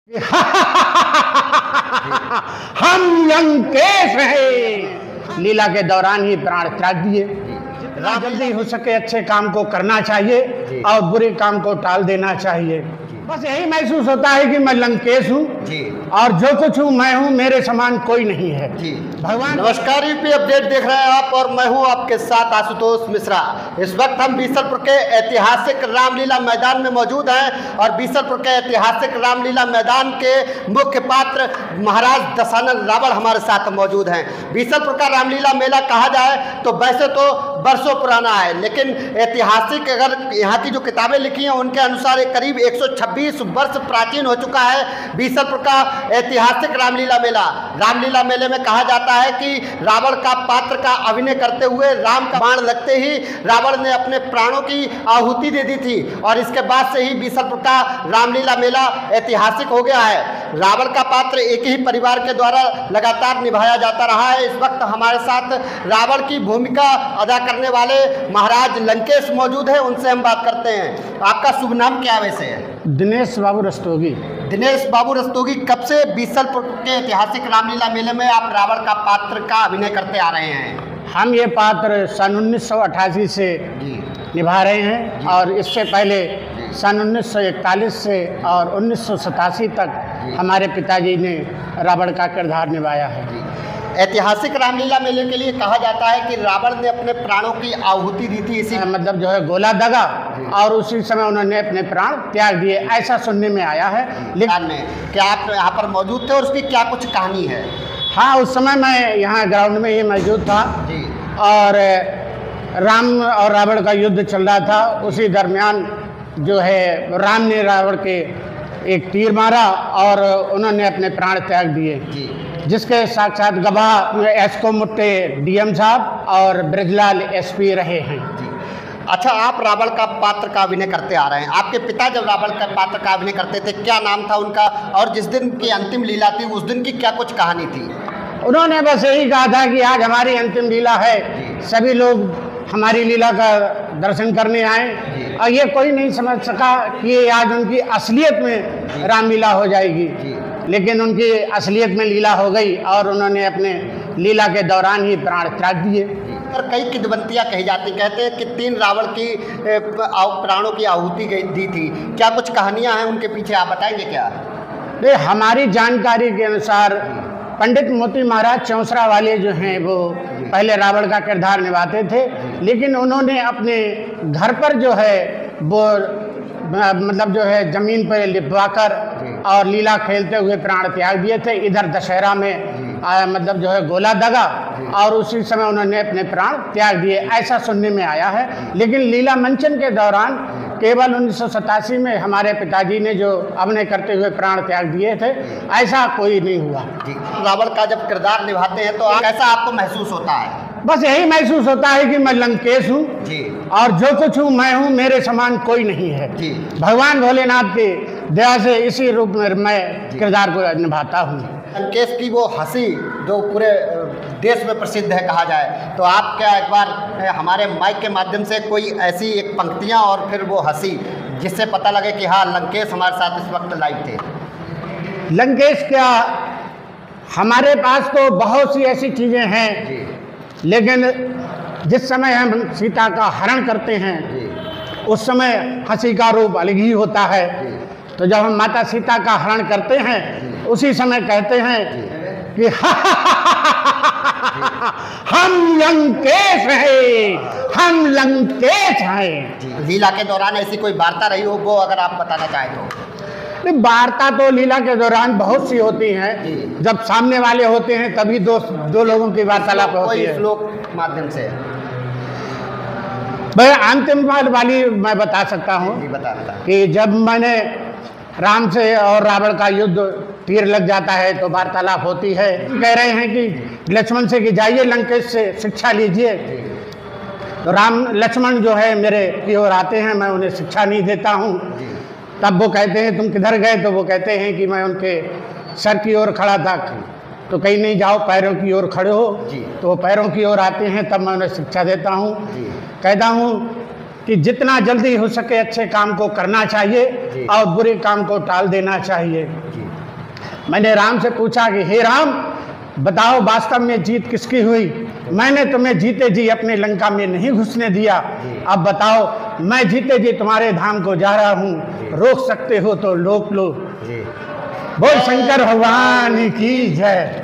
हम लंकेश हैं। लीला के दौरान ही प्राण त्याग दिए। जल्दी हो सके अच्छे काम को करना चाहिए और बुरे काम को टाल देना चाहिए। बस यही महसूस होता है कि मैं लंकेश हूँ और जो कुछ हूँ मैं हूँ, मेरे समान कोई नहीं है। भगवान। नमस्कार, यूपी अपडेट देख रहे हैं आप और मैं हूँ आपके साथ आशुतोष मिश्रा। इस वक्त हम बीसलपुर के ऐतिहासिक रामलीला मैदान में मौजूद हैं और बीसलपुर के ऐतिहासिक रामलीला मैदान के मुख्य पात्र महाराज दशानन रावण हमारे साथ मौजूद हैं। बीसलपुर का रामलीला मेला कहा जाए तो वैसे तो वर्षों पुराना है, लेकिन ऐतिहासिक अगर यहाँ की जो किताबें लिखी हैं उनके अनुसार करीब 126 वर्ष प्राचीन हो चुका है बीसलपुर का ऐतिहासिक रामलीला मेला। रामलीला मेले में कहा जाता है कि रावण का पात्र का अभिनय करते हुए राम का बाण लगते ही रावण ने अपने प्राणों की आहुति दे दी थी और इसके बाद से ही बीसलपुर का रामलीला मेला ऐतिहासिक हो गया है। रावण का पात्र एक ही परिवार के द्वारा लगातार निभाया जाता रहा है। इस वक्त हमारे साथ रावण की भूमिका अदा करने वाले महाराज लंकेश मौजूद है, उनसे हम बात करते हैं। आपका शुभ नाम क्या वैसे है? दिनेश बाबू रस्तोगी। दिनेश बाबू रस्तोगी, कब से बीसलपुर के ऐतिहासिक रामलीला मेले में आप रावण का पात्र का अभिनय करते आ रहे हैं? हम ये पात्र सन 1988 से निभा रहे हैं और इससे पहले सन 1941 से और 1987 तक हमारे पिताजी ने रावण का किरदार निभाया है। ऐतिहासिक रामलीला मेले के लिए कहा जाता है कि रावण ने अपने प्राणों की आहुति दी थी, इसी मतलब जो है गोला दगा और उसी समय उन्होंने अपने प्राण त्याग दिए, ऐसा सुनने में आया है। लेकिन क्या आप यहाँ पर मौजूद थे और उसकी क्या कुछ कहानी है? हाँ, उस समय मैं यहाँ ग्राउंड में ही मौजूद था और राम और रावण का युद्ध चल रहा था। उसी दरमियान जो है राम ने रावण के एक तीर मारा और उन्होंने अपने प्राण त्याग दिए, जिसके साक्षात गवाह एसको मुट्टे डीएम साहब और ब्रजलाल एसपी रहे हैं। अच्छा, आप रावण का पात्र का अभिनय करते आ रहे हैं। आपके पिता जब रावण का पात्र का अभिनय करते थे, क्या नाम था उनका और जिस दिन की अंतिम लीला थी उस दिन की क्या कुछ कहानी थी? उन्होंने बस यही कहा था कि आज हमारी अंतिम लीला है, सभी लोग हमारी लीला का दर्शन करने आए और ये कोई नहीं समझ सका कि आज उनकी असलियत में रामलीला हो जाएगी, लेकिन उनकी असलियत में लीला हो गई और उन्होंने अपने लीला के दौरान ही प्राण त्याग दिए। और कई किंवदंतियाँ कही जाती, कहते हैं कि 3 रावण की प्राणों की आहुति दी थी। क्या कुछ कहानियाँ हैं उनके पीछे, आप बताएंगे क्या? हमारी जानकारी के अनुसार पंडित मोती महाराज चौंसरा वाले जो हैं वो पहले रावण का किरदार निभाते थे, लेकिन उन्होंने अपने घर पर जो है वो मतलब जो है ज़मीन पर लिपवाकर और लीला खेलते हुए प्राण त्याग दिए थे। इधर दशहरा में मतलब जो है गोला दगा और उसी समय उन्होंने अपने प्राण त्याग दिए, ऐसा सुनने में आया है। लेकिन लीला मंचन के दौरान केवल 1987 में हमारे पिताजी ने जो अभिनय करते हुए प्राण त्याग दिए थे, ऐसा कोई नहीं हुआ। रावण का जब किरदार निभाते हैं तो कैसा आपको महसूस होता है? बस यही महसूस होता है कि मैं लंकेश हूँ और जो कुछ हूँ मैं हूँ, मेरे समान कोई नहीं है। भगवान भोलेनाथ की दया से इसी रूप में मैं किरदार को निभाता हूँ। लंकेश की वो हंसी जो पूरे देश में प्रसिद्ध है कहा जाए, तो आप क्या एक बार हमारे माइक के माध्यम से कोई ऐसी एक पंक्तियाँ और फिर वो हंसी जिससे पता लगे कि हाँ लंकेश हमारे साथ इस वक्त लाइव थे? लंकेश क्या, हमारे पास तो बहुत सी ऐसी चीज़ें हैं, लेकिन जिस समय हम सीता का हरण करते हैं उस समय हंसी का रूप अलग ही होता है। तो जब हम माता सीता का हरण करते हैं उसी समय कहते हैं कि हम लंकेश हैं, हम लंकेश हैं। लीला के दौरान ऐसी कोई वार्ता रही हो वो अगर आप बताना चाहें तो? वार्ता तो लीला के दौरान बहुत सी होती हैं। जब सामने वाले होते हैं तभी दो लोगों की वार्तालाप होती है। श्लोक माध्यम से भाई अंतिम वाली मैं बता सकता हूँ कि जब मैंने राम से और रावण का युद्ध तीर लग जाता है तो वार्तालाप होती है। कह रहे हैं कि लक्ष्मण से कि जाइए लंकेश से शिक्षा लीजिए, तो राम लक्ष्मण जो है मेरे की ओर आते हैं, मैं उन्हें शिक्षा नहीं देता हूँ। तब वो कहते हैं तुम किधर गए? तो वो कहते हैं कि मैं उनके सर की ओर खड़ा था। तो कहीं नहीं, जाओ पैरों की ओर खड़े हो। तो वो पैरों की ओर आते हैं, तब मैं उन्हें शिक्षा देता हूँ। कहता हूँ कि जितना जल्दी हो सके अच्छे काम को करना चाहिए और बुरे काम को टाल देना चाहिए। मैंने राम से पूछा कि हे राम, बताओ वास्तव में जीत किसकी हुई? मैंने तुम्हें जीते जी अपने लंका में नहीं घुसने दिया, अब बताओ मैं जीते जी तुम्हारे धाम को जा रहा हूँ, रोक सकते हो तो रोक लो। बोल शंकर भगवान की जय।